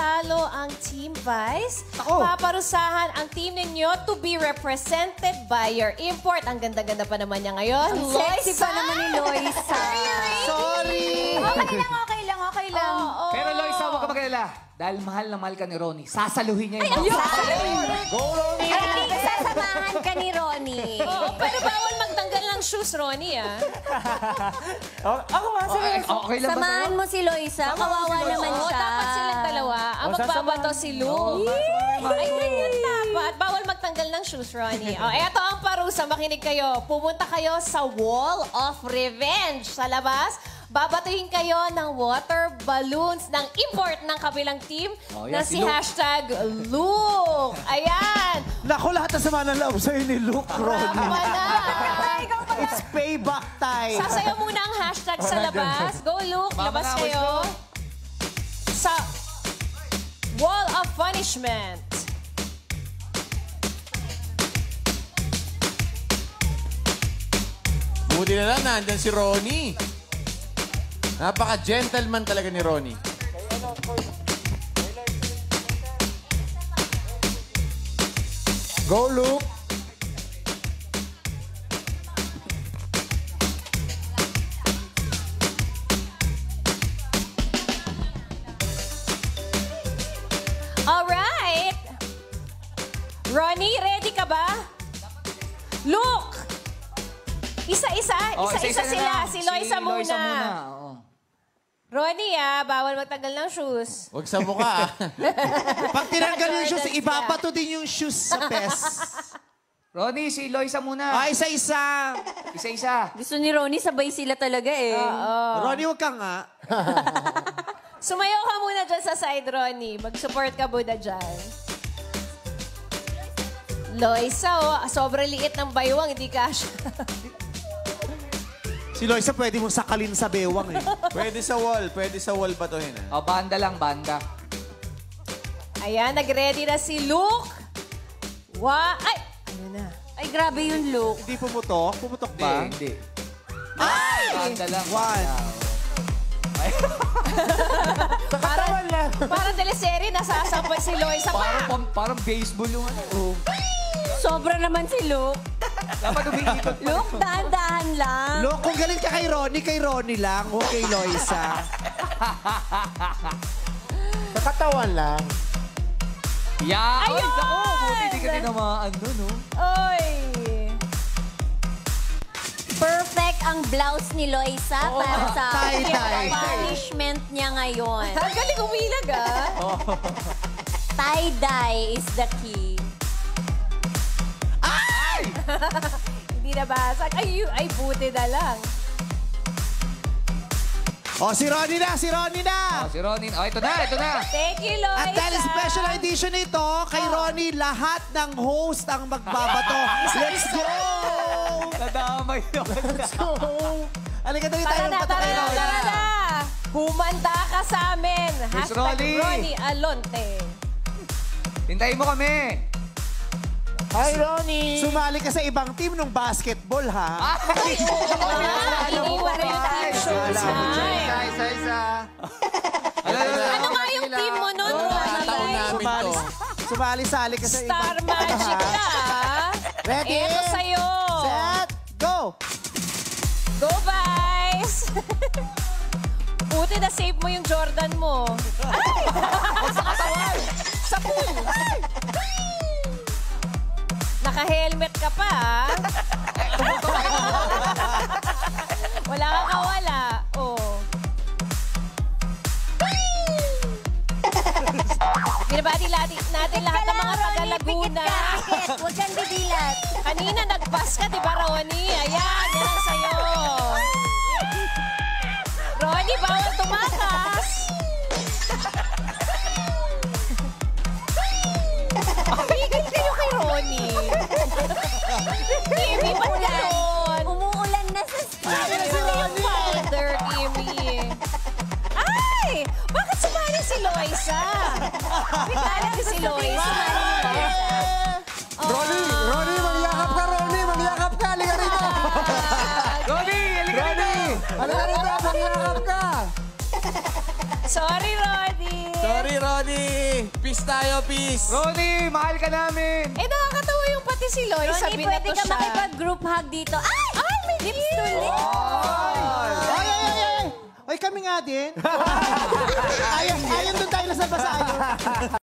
natalo ang Team Vice, paparusahan ang team ninyo to be represented by your import. Ang ganda-ganda pa naman niya ngayon. Ang sexy pa naman ni Loisa. Sorry! Okay lang. Pero Loisa, huwag ka mag-alala. Dahil mahal na mahal ka ni Ronnie, sasaluhin niya yung Go, Ronnie! I think sasamahan ka ni Ronnie. Oo, pero bawal magtanggal ng shoes, Ronnie, ah. Ako nga, Okay lang ba Samahan mo si Loisa. Kawawa naman Oo, siya. dapat silang dalawa. Ang magbabato si Lu. Ay, ganyan dapat. Bawal magtanggal ng shoes, Ronnie. O, eto ang parusa. Makinig kayo. Pumunta kayo sa Wall of Revenge. Sa labas, babatuhin kayo ng water balloons ng import ng kabilang team na si hashtag Luke. Ayan. Naku, lahat na sama ng loob sa'yo ni Luke, Ronnie. It's payback time. Sasayaw muna ang hashtag sa labas. Go, Luke. Labas kayo. Sa Wall of Punishment. Buti na lang, nandyan si Ronnie. Napaka-gentleman talaga ni Ronnie. Go, Luke. Alright. Ronnie, ready ka ba? Luke! Isa-isa. Isa-isa sila. Si Loisa muna. Oo. Ronnie, bawal magtagal ng shoes. Huwag sa mukha, ah. Pag tinanggal yung shoes, ibabato din yung shoes sa pes. Ronnie, si Loisa muna. Isa-isa. Isa-isa. Gusto ni Ronnie, sabay sila talaga eh. Ronnie, huwag ka nga. Sumayaw ka muna dyan sa side, Ronnie. Mag-support ka muna dyan. Loisa, sobrang liit ng baywang. Hindi kasha. Si Loisa pwede mong sakalin sa bewang eh. Pwede sa wall batuhin, ah. O, banda lang, banda. Ayan, nag-ready na si Luke. Ay! Ano na? Ay, grabe yung look. Hindi pumutok? Pumutok ba? Hindi. Ay! Banda lang. One. Sa katawan lang. Parang teleserye, nasasampay si Loisa. Parang baseball yung ano. Sobra naman si Luke. Dapat umiikot. Luke, dahan-dahan lang. Look, kung galing ka kay Ronnie lang, o kay Loisa. Sa katawan lang. Yeah! Ay, Ayun! naku! Buti hindi ka tinamaan doon, no? Oy! Perfect ang blouse ni Loisa para sa tie-dye. punishment niya ngayon. Ang galing umilag, Tie-dye is the key. Hindi nabasag. Ay, buti na lang. Si Ronnie na! Si Ronnie. Oh, ito na. Thank you, Loisa. At dahil special edition ito, kay Ronnie, lahat ng host ang magbabato. Let's go! Nadamay yun. Let's go! Halika dali tayo Tara kay Ronnie. na. Humanda ka sa amin. Yes, Hashtag Ronnie. Ronnie Alonte. Hintayin mo kami. Hi, Ronnie! Sumali ka sa ibang team ng basketball, ha? Iniwan na yung team shoes. Isa. Ano nga yung team mo nun, Taon Ronnie? namin to. Sumali-sali ka sa ibang Star Magic na, Ready? Ito sa'yo. Set, go! Go, Vice! Buti na save mo yung Jordan mo. Ay! Sa katawan! Sa pool! Naka-helmet ka pa, Wala kang kawala. Binabati natin lahat ng mga taga-Laguna. Huwag kang didilat. Kanina nag-pass ka, di ba, Ronnie? Ayan, yan ang sa'yo. Ronnie, bawal tumakas. Bigay kayo kay Ronnie. Kimi, ba't ganon? Umuulan na sa Father, Kimi. Ay! Bakit sumali si Loisa? Bigla si Loisa. Ronnie, mangyakap ka, Ronnie! Mangyakap ka! Halika rito! Ronnie, halika rito. Halika rito! Mangyakap ka! Sorry, Ronnie. Sorry, Ronnie. Peace tayo, peace. Ronnie, mahal ka namin. Eh, nakakatawa yung pati si Loy. Ronnie, Sabi na pwede to ka siya. makipag-group hug dito. Ay, may lips to lips. Ay, kami nga din. Ayun doon tayo nasa basayo.